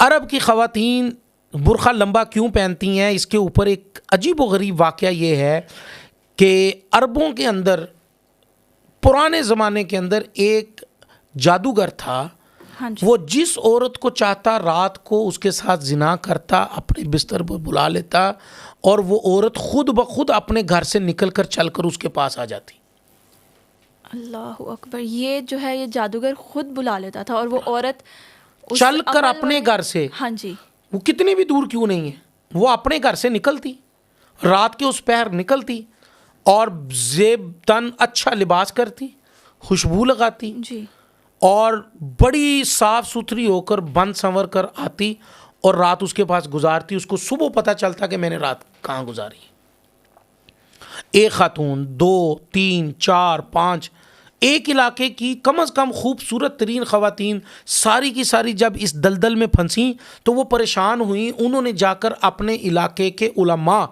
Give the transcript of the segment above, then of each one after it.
عرب کی خواتین برقع لمبا کیوں پہنتی ہیں؟ اس کے اوپر ایک عجیب و غریب واقعہ یہ ہے کہ عربوں کے اندر پرانے زمانے کے اندر ایک جادوگر تھا. وہ جس عورت کو چاہتا رات کو اس کے ساتھ زنا کرتا, اپنے بستر پر بلا لیتا, اور وہ عورت خود بخود اپنے گھر سے نکل کر چل کر اس کے پاس آ جاتی. اللہ اکبر. یہ جو ہے یہ جادوگر خود بلا لیتا تھا اور وہ عورت چل کر اپنے گھر سے, ہاں جی, وہ کتنی بھی دور کیوں نہیں ہے, وہ اپنے گھر سے نکلتی, رات کے اس پہر نکلتی اور زیب تن اچھا لباس کرتی, خوشبو لگاتی جی, اور بڑی صاف ستھری ہو کر بند سنور کر آتی اور رات اس کے پاس گزارتی. اس کو صبح پتہ چلتا کہ میں نے رات کہاں گزاری. ایک خاتون, 2 3 4 5 ایک علاقے کی کم از کم خوبصورت ترین خواتین ساری کی ساری جب اس دلدل میں پھنسیں تو وہ پریشان ہوئیں. انہوں نے جا کر اپنے علاقے کے علماء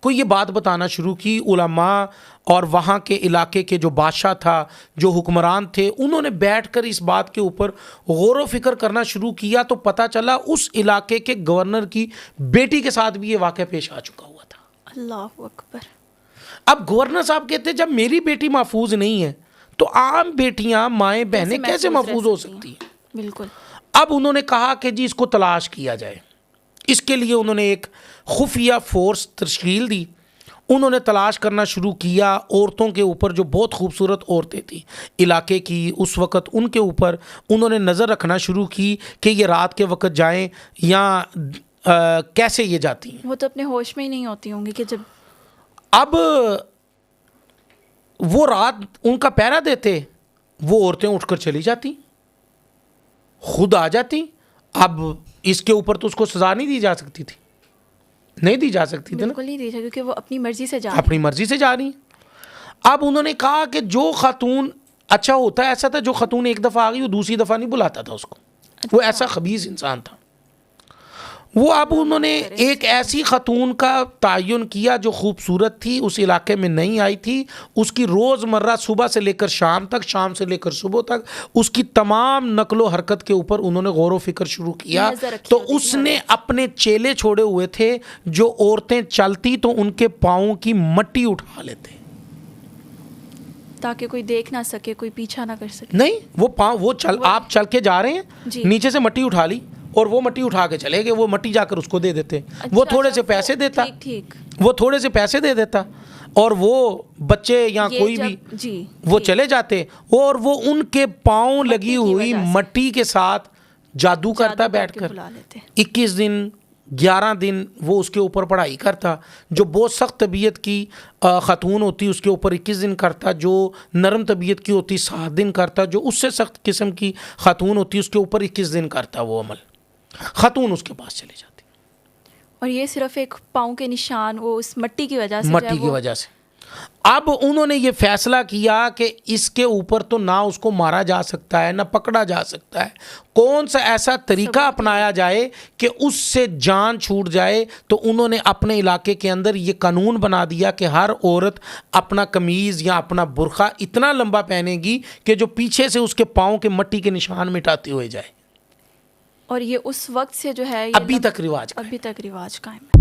کو یہ بات بتانا شروع کی. علماء اور وہاں کے علاقے کے جو بادشاہ تھا, جو حکمران تھے, انہوں نے بیٹھ کر اس بات کے اوپر غور و فکر کرنا شروع کیا تو پتہ چلا اس علاقے کے گورنر کی بیٹی کے ساتھ بھی یہ واقعہ پیش آ چکا ہوا تھا. اللہ اکبر. اب گورنر صاحب کہتے جب میری بیٹی محفوظ نہیں ہے تو عام بیٹیاں مائیں بہنیں کیسے محفوظ ہو سکتی ہیں؟ بالکل. اب انہوں نے کہا کہ جی اس کو تلاش کیا جائے. اس کے لیے انہوں نے ایک خفیہ فورس تشکیل دی. انہوں نے تلاش کرنا شروع کیا عورتوں کے اوپر جو بہت خوبصورت عورتیں تھیں علاقے کی. اس وقت ان کے اوپر انہوں نے نظر رکھنا شروع کی کہ یہ رات کے وقت جائیں یا کیسے یہ جاتی ہیں. وہ تو اپنے ہوش میں ہی نہیں ہوتی ہوں گی کہ جب اب وہ رات ان کا پہرا دیتے, وہ عورتیں اٹھ کر چلی جاتی, خود آ جاتی. اب اس کے اوپر تو اس کو سزا نہیں دی جا سکتی تھی, نہیں دی جا سکتی تھی نا, بالکل نہیں دی جا, کیونکہ وہ اپنی مرضی سے جا اپنی مرضی سے جا رہی ہیں. اب انہوں نے کہا کہ جو خاتون, اچھا ہوتا ہے ایسا تھا جو خاتون ایک دفعہ آ گئی وہ دوسری دفعہ نہیں بلاتا تھا اس کو, وہ ایسا خبیث انسان تھا وہ. اب انہوں نے ایک ایسی خاتون کا تعین کیا جو خوبصورت تھی, اس علاقے میں نہیں آئی تھی. اس کی روز مرہ صبح سے لے کر شام تک, شام سے لے کر صبح تک اس کی تمام نقل و حرکت کے اوپر انہوں نے غور و فکر شروع کیا. تو اس نے اپنے چیلے چھوڑے ہوئے تھے جو عورتیں چلتی تو ان کے پاؤں کی مٹی اٹھا لیتے تاکہ کوئی دیکھ نہ سکے, کوئی پیچھا نہ کر سکے. نہیں, وہ پاؤں وہ آپ چل کے جا رہے ہیں, نیچے سے مٹی اٹھا لی اور وہ مٹی اٹھا کے چلے گئے. وہ مٹی جا کر اس کو دے دیتے, وہ تھوڑے سے پیسے دیتا, وہ تھوڑے سے پیسے دے دیتا اور وہ بچے یا کوئی بھی وہ چلے جاتے اور وہ ان کے پاؤں لگی ہوئی مٹی کے ساتھ جادو کرتا بیٹھ کر. 21 دن 11 دن وہ اس کے اوپر پڑھائی کرتا. جو بہت سخت طبیعت کی خاتون ہوتی اس کے اوپر 21 دن کرتا, جو نرم طبیعت کی ہوتی 7 دن کرتا, جو اس سے سخت قسم کی خاتون ہوتی اس کے اوپر 21 دن کرتا وہ عمل. خاتون اس کے پاس چلی جاتی. اور یہ صرف ایک پاؤں کے نشان وہ اس مٹی کی وجہ سے, مٹی کی وجہ سے. اب انہوں نے یہ فیصلہ کیا کہ اس کے اوپر تو نہ اس کو مارا جا سکتا ہے نہ پکڑا جا سکتا ہے, کون سا ایسا طریقہ اپنایا جائے کہ اس سے جان چھوٹ جائے. تو انہوں نے اپنے علاقے کے اندر یہ قانون بنا دیا کہ ہر عورت اپنا قمیض یا اپنا برقع اتنا لمبا پہنے گی کہ جو پیچھے سے اس کے پاؤں کے مٹی کے نشان مٹاتے ہوئے جائے. اور یہ اس وقت سے جو ہے ابھی تک رواج قائم ہے.